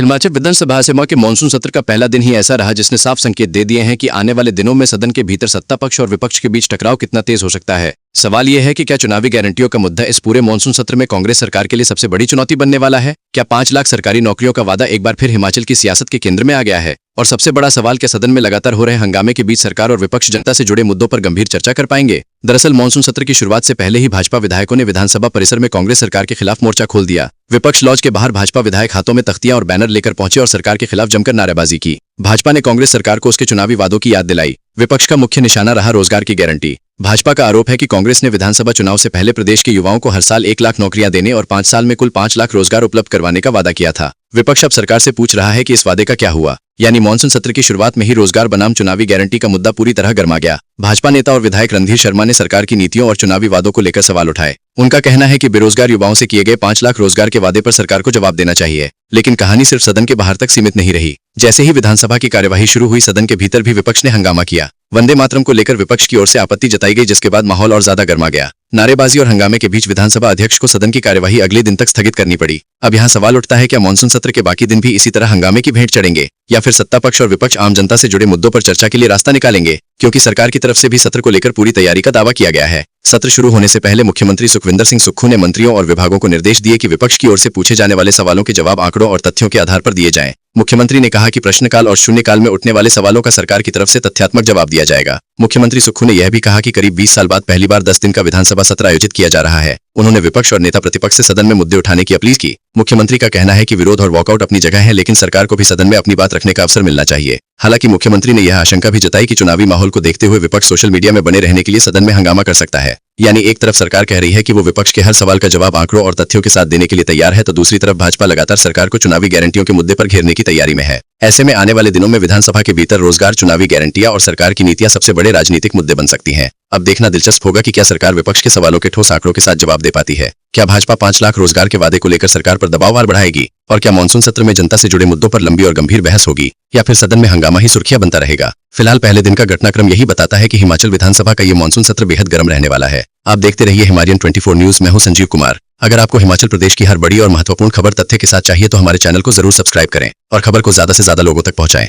हिमाचल विधानसभा से के मानसून सत्र का पहला दिन ही ऐसा रहा जिसने साफ संकेत दे दिए हैं कि आने वाले दिनों में सदन के भीतर सत्ता पक्ष और विपक्ष के बीच टकराव कितना तेज हो सकता है। सवाल यह है कि क्या चुनावी गारंटियों का मुद्दा इस पूरे मानसून सत्र में कांग्रेस सरकार के लिए सबसे बड़ी चुनौती बनने वाला है। क्या 5 लाख सरकारी नौकरियों का वादा एक बार फिर हिमाचल की सियासत के केंद्र में आ गया है? और सबसे बड़ा सवाल, क्या सदन में लगातार हो रहे हंगामे के बीच सरकार और विपक्ष जनता से जुड़े मुद्दों पर गंभीर चर्चा कर पाएंगे? दरअसल मानसून सत्र की शुरुआत से पहले ही भाजपा विधायकों ने विधानसभा परिसर में कांग्रेस सरकार के खिलाफ मोर्चा खोल दिया। विपक्ष लॉज के बाहर भाजपा विधायक हाथों में तख्तियां और बैनर लेकर पहुंचे और सरकार के खिलाफ जमकर नारेबाजी की। भाजपा ने कांग्रेस सरकार को उसके चुनावी वादों की याद दिलाई। विपक्ष का मुख्य निशाना रहा रोजगार की गारंटी। भाजपा का आरोप है कि कांग्रेस ने विधानसभा चुनाव से पहले प्रदेश के युवाओं को हर साल 1 लाख नौकरियां देने और 5 साल में कुल 5 लाख रोजगार उपलब्ध करवाने का वादा किया था। विपक्ष अब सरकार से पूछ रहा है कि इस वादे का क्या हुआ। यानी मानसून सत्र की शुरुआत में ही रोजगार बनाम चुनावी गारंटी का मुद्दा पूरी तरह गर्मा गया। भाजपा नेता और विधायक रणधीर शर्मा ने सरकार की नीतियों और चुनावी वादों को लेकर सवाल उठाए। उनका कहना है कि बेरोजगार युवाओं से किए गए 5 लाख रोजगार के वादे पर सरकार को जवाब देना चाहिए। लेकिन कहानी सिर्फ सदन के बाहर तक सीमित नहीं रही। जैसे ही विधानसभा की कार्यवाही शुरू हुई, सदन के भीतर भी विपक्ष ने हंगामा किया। वंदे मातरम को लेकर विपक्ष की ओर से आपत्ति जताई गई, जिसके बाद माहौल और ज्यादा गर्मा गया। नारेबाजी और हंगामे के बीच विधानसभा अध्यक्ष को सदन की कार्यवाही अगले दिन तक स्थगित करनी पड़ी। अब यहाँ सवाल उठता है, क्या मानसून सत्र के बाकी दिन भी इसी तरह हंगामे की भेंट चढ़ेंगे, या फिर सत्ता पक्ष और विपक्ष आम जनता से जुड़े मुद्दों पर चर्चा के लिए रास्ता निकालेंगे? क्योंकि सरकार की तरफ से भी सत्र को लेकर पूरी तैयारी का दावा किया गया है। सत्र शुरू होने से पहले मुख्यमंत्री सुखविंदर सिंह सुक्खू ने मंत्रियों और विभागों को निर्देश दिए कि विपक्ष की ओर से पूछे जाने वाले सवालों के जवाब आंकड़ों और तथ्यों के आधार पर दिए जाएं। मुख्यमंत्री ने कहा कि प्रश्नकाल और शून्यकाल में उठने वाले सवालों का सरकार की तरफ से तथ्यात्मक जवाब दिया जाएगा। मुख्यमंत्री सुक्खू ने यह भी कहा कि करीब 20 साल बाद पहली बार 10 दिन का विधानसभा सत्र आयोजित किया जा रहा है। उन्होंने विपक्ष और नेता प्रतिपक्ष से सदन में मुद्दे उठाने की अपील की। मुख्यमंत्री का कहना है कि विरोध और वॉकआउट अपनी जगह है, लेकिन सरकार को भी सदन में अपनी बात रखने का अवसर मिलना चाहिए। हालांकि मुख्यमंत्री ने यह आशंका भी जताई कि चुनावी माहौल को देखते हुए विपक्ष सोशल मीडिया में बने रहने के लिए सदन में हंगामा कर सकता है। यानी एक तरफ सरकार कह रही है कि वो विपक्ष के हर सवाल का जवाब आंकड़ों और तथ्यों के साथ देने के लिए तैयार है, तो दूसरी तरफ भाजपा लगातार सरकार को चुनावी गारंटियों के मुद्दे पर घेरने की तैयारी में है। ऐसे में आने वाले दिनों में विधानसभा के भीतर रोजगार, चुनावी गारंटियां और सरकार की नीतियां सबसे बड़े राजनीतिक मुद्दे बन सकती हैं। अब देखना दिलचस्प होगा कि क्या सरकार विपक्ष के सवालों के ठोस आंकड़ों के साथ जवाब दे पाती है। क्या भाजपा 5 लाख रोजगार के वादे को लेकर सरकार पर दबाव और बढ़ाएगी? और क्या मानसून सत्र में जनता से जुड़े मुद्दों पर लंबी और गंभीर बहस होगी, या फिर सदन में हंगामा ही सुर्खियां बनता रहेगा? फिलहाल पहले दिन का घटनाक्रम यही बताता है कि हिमाचल विधानसभा का ये मानसून सत्र बेहद गर्म रहने वाला है। आप देखते रहिए हिमालयन 24 न्यूज। मैं हूं संजीव कुमार। अगर आपको हिमाचल प्रदेश की हर बड़ी और महत्वपूर्ण खबर तथ्य के साथ चाहिए तो हमारे चैनल को जरूर सब्सक्राइब करें और खबर को ज्यादा से ज्यादा लोगों तक पहुंचाएं।